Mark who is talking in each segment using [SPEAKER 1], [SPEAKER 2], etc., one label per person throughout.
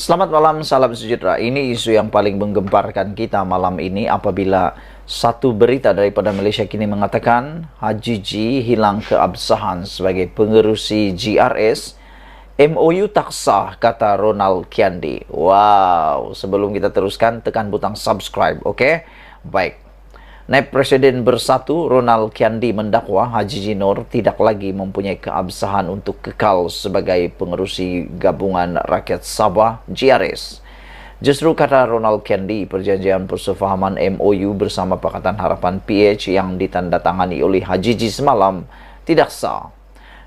[SPEAKER 1] Selamat malam, salam sejahtera. Ini isu yang paling menggemparkan kita malam ini apabila satu berita daripada Malaysia kini mengatakan Haji G hilang keabsahan sebagai pengerusi GRS. MOU tak sah, kata Ronald Kiandi. Wow, sebelum kita teruskan, tekan butang subscribe, oke? Baik. Naib Presiden Bersatu Ronald Kiandi mendakwa Haji G Nur tidak lagi mempunyai keabsahan untuk kekal sebagai pengerusi Gabungan Rakyat Sabah GRS. Justru kata Ronald Kiandi, perjanjian persefahaman MOU bersama Pakatan Harapan PH yang ditandatangani oleh Haji G semalam tidak sah.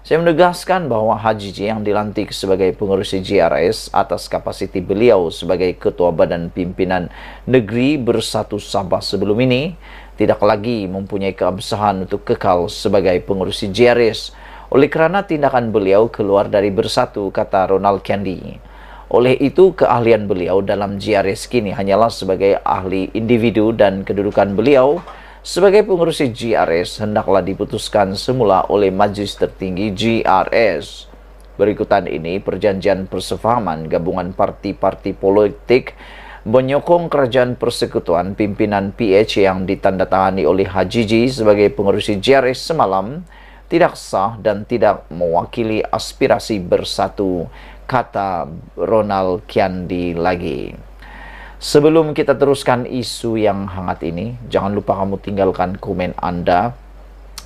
[SPEAKER 1] Saya menegaskan bahawa Haji G yang dilantik sebagai pengerusi GRS atas kapasiti beliau sebagai Ketua Badan Pimpinan Negeri Bersatu Sabah sebelum ini tidak lagi mempunyai keabsahan untuk kekal sebagai pengerusi GRS oleh kerana tindakan beliau keluar dari Bersatu, kata Ronald Kiandi. Oleh itu, keahlian beliau dalam GRS kini hanyalah sebagai ahli individu dan kedudukan beliau sebagai pengerusi GRS hendaklah diputuskan semula oleh Majlis Tertinggi GRS. Berikutan ini, perjanjian persefahaman gabungan parti-parti politik menyokong kerajaan persekutuan pimpinan PH yang ditandatangani oleh Haji G sebagai pengerusi GRS semalam tidak sah dan tidak mewakili aspirasi Bersatu, kata Ronald Kiandi lagi. Sebelum kita teruskan isu yang hangat ini, jangan lupa kamu tinggalkan komen Anda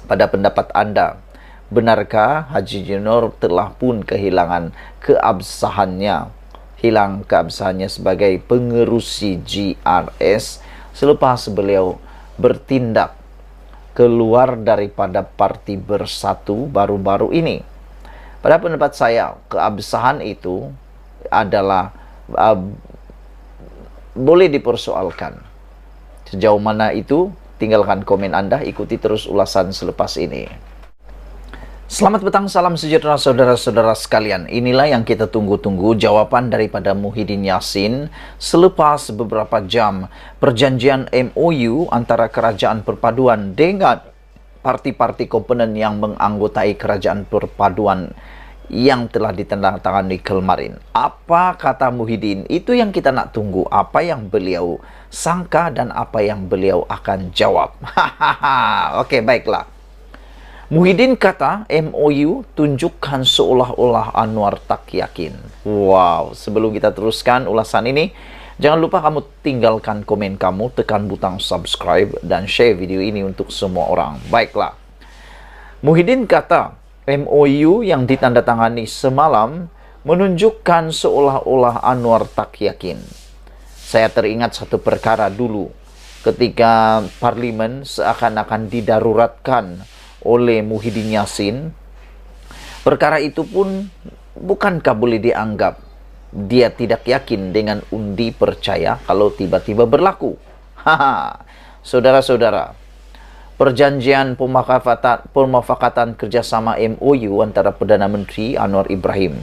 [SPEAKER 1] pada pendapat Anda. Benarkah Haji G Nur telah pun kehilangan keabsahannya, hilang keabsahannya sebagai pengerusi GRS selepas beliau bertindak keluar daripada Parti Bersatu baru-baru ini? Pada pendapat saya, keabsahan itu adalah boleh dipersoalkan. Sejauh mana itu, tinggalkan komen Anda, ikuti terus ulasan selepas ini. Selamat petang, salam sejahtera saudara-saudara sekalian. Inilah yang kita tunggu-tunggu, jawaban daripada Muhyiddin Yassin selepas beberapa jam perjanjian MOU antara Kerajaan Perpaduan dengan parti-parti komponen yang menganggotai Kerajaan Perpaduan yang telah ditandatangani kemarin. Apa kata Muhyiddin? Itu yang kita nak tunggu. Apa yang beliau sangka dan apa yang beliau akan jawab. Okey, baiklah. Muhyiddin kata MOU tunjukkan seolah-olah Anwar tak yakin. Wow, sebelum kita teruskan ulasan ini, jangan lupa kamu tinggalkan komen kamu, tekan butang subscribe dan share video ini untuk semua orang. Baiklah. Muhyiddin kata MOU yang ditandatangani semalam menunjukkan seolah-olah Anwar tak yakin. Saya teringat satu perkara dulu ketika Parlimen seakan-akan didaruratkan oleh Muhyiddin Yassin. Perkara itu pun bukankah boleh dianggap dia tidak yakin dengan undi percaya kalau tiba-tiba berlaku? Saudara-saudara, perjanjian pemufakatan kerjasama MOU antara Perdana Menteri Anwar Ibrahim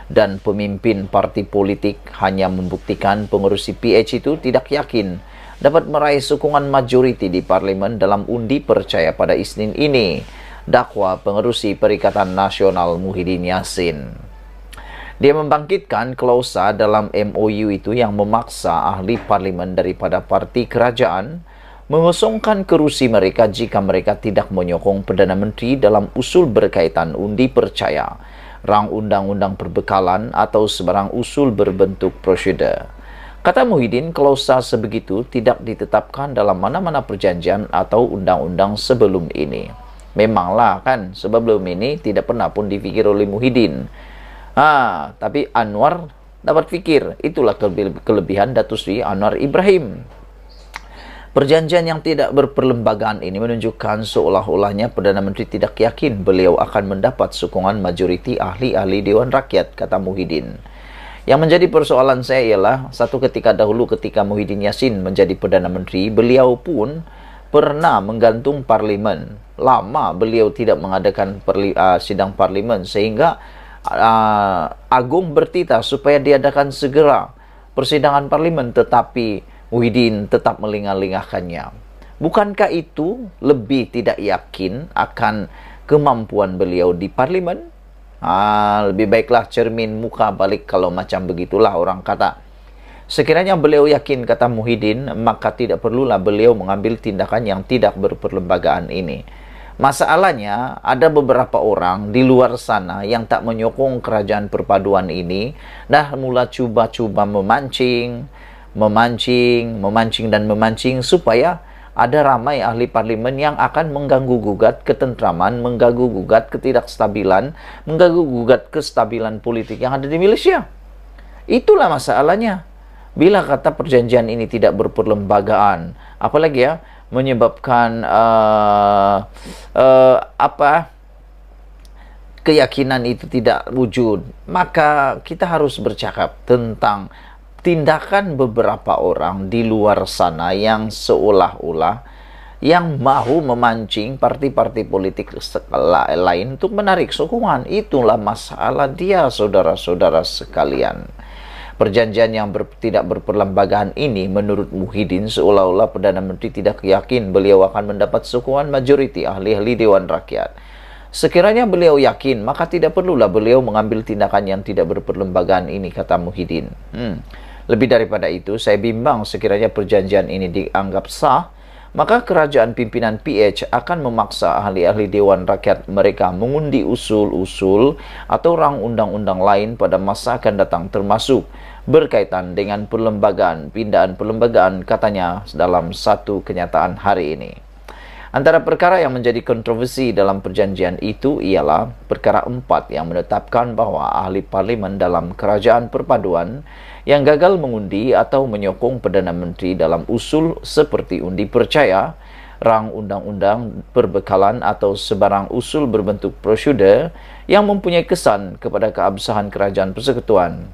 [SPEAKER 1] dan pemimpin parti politik hanya membuktikan pengerusi PH itu tidak yakin dapat meraih sokongan majoriti di Parlimen dalam undi percaya pada Isnin ini, dakwa pengerusi Perikatan Nasional Muhyiddin Yassin. Dia membangkitkan klausa dalam MOU itu yang memaksa ahli Parlimen daripada parti kerajaan mengosongkan kerusi mereka jika mereka tidak menyokong Perdana Menteri dalam usul berkaitan undi percaya, rang undang-undang perbekalan atau sebarang usul berbentuk prosedur. Kata Muhyiddin, klausa sebegitu tidak ditetapkan dalam mana-mana perjanjian atau undang-undang sebelum ini. Memanglah kan, sebelum ini tidak pernah pun difikir oleh Muhyiddin. Tapi Anwar dapat fikir. Itulah kelebihan Datuk Seri Anwar Ibrahim. Perjanjian yang tidak berperlembagaan ini menunjukkan seolah-olahnya Perdana Menteri tidak yakin beliau akan mendapat sokongan majoriti ahli-ahli Dewan Rakyat, kata Muhyiddin. Yang menjadi persoalan saya ialah, satu ketika dahulu ketika Muhyiddin Yassin menjadi Perdana Menteri, beliau pun pernah menggantung Parlimen. Lama beliau tidak mengadakan sidang Parlimen sehingga Agung bertitah supaya diadakan segera persidangan Parlimen, tetapi Muhyiddin tetap melingah-lingahkannya. Bukankah itu lebih tidak yakin akan kemampuan beliau di Parlimen? Lebih baiklah cermin muka balik kalau macam begitulah orang kata. Sekiranya beliau yakin, kata Muhyiddin, maka tidak perlulah beliau mengambil tindakan yang tidak berperlembagaan ini. Masalahnya, ada beberapa orang di luar sana yang tak menyokong kerajaan perpaduan ini, dah mula cuba-cuba memancing dan memancing supaya ada ramai ahli parlimen yang akan mengganggu-gugat ketentraman, mengganggu-gugat ketidakstabilan, mengganggu-gugat kestabilan politik yang ada di Malaysia. Itulah masalahnya. Bila kata perjanjian ini tidak berperlembagaan, apalagi ya, menyebabkan keyakinan itu tidak wujud, maka kita harus bercakap tentang tindakan beberapa orang di luar sana yang seolah-olah yang mahu memancing parti-parti politik lain untuk menarik sokongan. Itulah masalah dia, saudara-saudara sekalian. Perjanjian yang tidak berperlembagaan ini menurut Muhyiddin seolah-olah Perdana Menteri tidak yakin beliau akan mendapat sokongan majoriti ahli-ahli Dewan Rakyat. Sekiranya beliau yakin, maka tidak perlulah beliau mengambil tindakan yang tidak berperlembagaan ini, kata Muhyiddin. Lebih daripada itu, saya bimbang sekiranya perjanjian ini dianggap sah, maka kerajaan pimpinan PH akan memaksa ahli-ahli Dewan Rakyat mereka mengundi usul-usul atau rang undang-undang lain pada masa akan datang, termasuk berkaitan dengan perlembagaan, pindahan perlembagaan, katanya dalam satu kenyataan hari ini. Antara perkara yang menjadi kontroversi dalam perjanjian itu ialah perkara 4 yang menetapkan bahawa ahli parlimen dalam kerajaan perpaduan yang gagal mengundi atau menyokong Perdana Menteri dalam usul seperti undi percaya, rang undang-undang perbekalan atau sebarang usul berbentuk prosedur yang mempunyai kesan kepada keabsahan kerajaan persekutuan,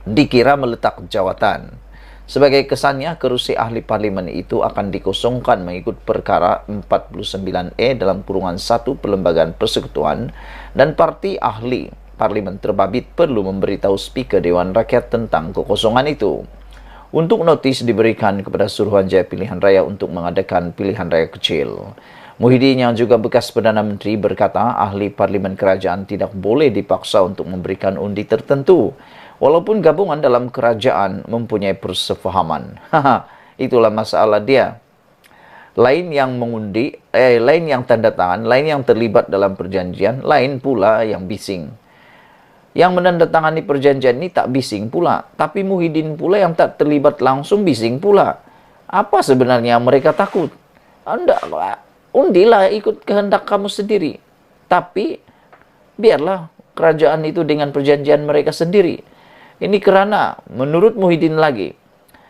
[SPEAKER 1] dikira meletak jawatan. Sebagai kesannya, kerusi ahli parlimen itu akan dikosongkan mengikut perkara 49E dalam kurungan 1 Perlembagaan Persekutuan, dan parti ahli parlimen terbabit perlu memberitahu Speaker Dewan Rakyat tentang kekosongan itu. Untuk notis diberikan kepada Suruhanjaya Pilihan Raya untuk mengadakan pilihan raya kecil. Muhyiddin yang juga bekas Perdana Menteri berkata ahli parlimen kerajaan tidak boleh dipaksa untuk memberikan undi tertentu, walaupun gabungan dalam kerajaan mempunyai persefahaman. Itulah masalah dia. Lain yang mengundi, lain yang tanda tangan, lain yang terlibat dalam perjanjian, lain pula yang bising. Yang menandatangani perjanjian ini tak bising pula, tapi Muhyiddin pula yang tak terlibat langsung bising pula. Apa sebenarnya mereka takut? Anda undilah ikut kehendak kamu sendiri. Tapi biarlah kerajaan itu dengan perjanjian mereka sendiri. Ini kerana, menurut Muhyiddin lagi,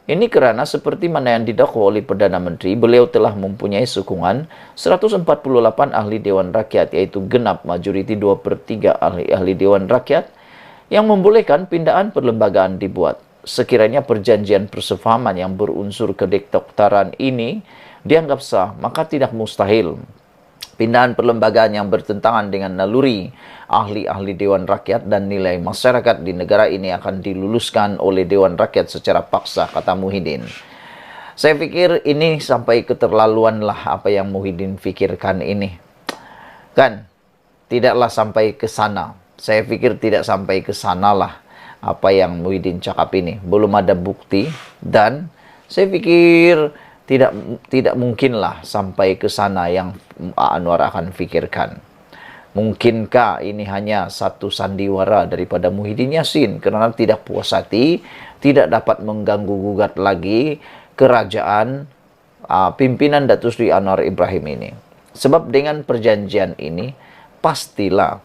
[SPEAKER 1] ini kerana seperti mana yang didakwa oleh Perdana Menteri, beliau telah mempunyai sokongan 148 ahli Dewan Rakyat, iaitu genap majoriti 2/3 ahli Dewan Rakyat, yang membolehkan pindahan perlembagaan dibuat. Sekiranya perjanjian persefahaman yang berunsur kedokteran ini dianggap sah, maka tidak mustahil pindahan perlembagaan yang bertentangan dengan naluri ahli-ahli Dewan Rakyat dan nilai masyarakat di negara ini akan diluluskan oleh Dewan Rakyat secara paksa, kata Muhyiddin. Saya pikir ini sampai keterlaluan lah apa yang Muhyiddin fikirkan ini. Kan? Tidaklah sampai ke sana. Saya pikir tidak sampai ke sana lah apa yang Muhyiddin cakap ini. Belum ada bukti dan saya pikir tidak mungkinlah sampai ke sana yang Anwar akan fikirkan. Mungkinkah ini hanya satu sandiwara daripada Muhyiddin Yassin kerana tidak puas hati, tidak dapat mengganggu-gugat lagi kerajaan pimpinan Datuk Seri Anwar Ibrahim ini. Sebab dengan perjanjian ini pastilah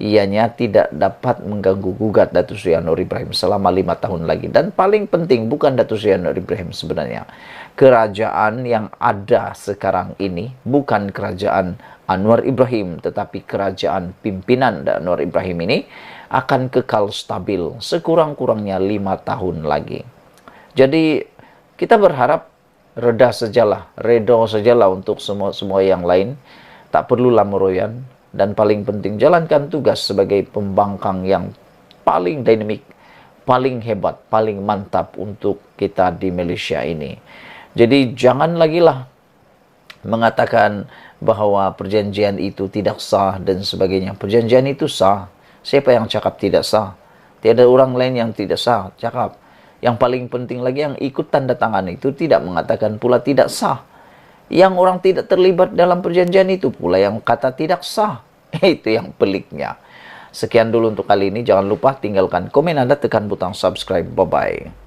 [SPEAKER 1] ianya tidak dapat mengganggu-gugat Datuk Seri Anwar Ibrahim selama 5 tahun lagi. Dan paling penting bukan Datuk Seri Anwar Ibrahim sebenarnya. Kerajaan yang ada sekarang ini bukan kerajaan Anwar Ibrahim, tetapi kerajaan pimpinan Anwar Ibrahim ini akan kekal stabil sekurang-kurangnya 5 tahun lagi. Jadi kita berharap reda sajalah untuk semua yang lain. Tak perlulah meroyan. Dan paling penting, jalankan tugas sebagai pembangkang yang paling dinamik, paling hebat, paling mantap untuk kita di Malaysia ini. Jadi jangan lagi lah mengatakan bahawa perjanjian itu tidak sah dan sebagainya. Perjanjian itu sah. Siapa yang cakap tidak sah? Tiada orang lain yang tidak sah cakap. Yang paling penting lagi, yang ikut tanda tangan itu tidak mengatakan pula tidak sah. Yang orang tidak terlibat dalam perjanjian itu pula yang kata tidak sah. Itu yang peliknya. Sekian dulu untuk kali ini. Jangan lupa tinggalkan komen Anda, tekan butang subscribe. Bye-bye.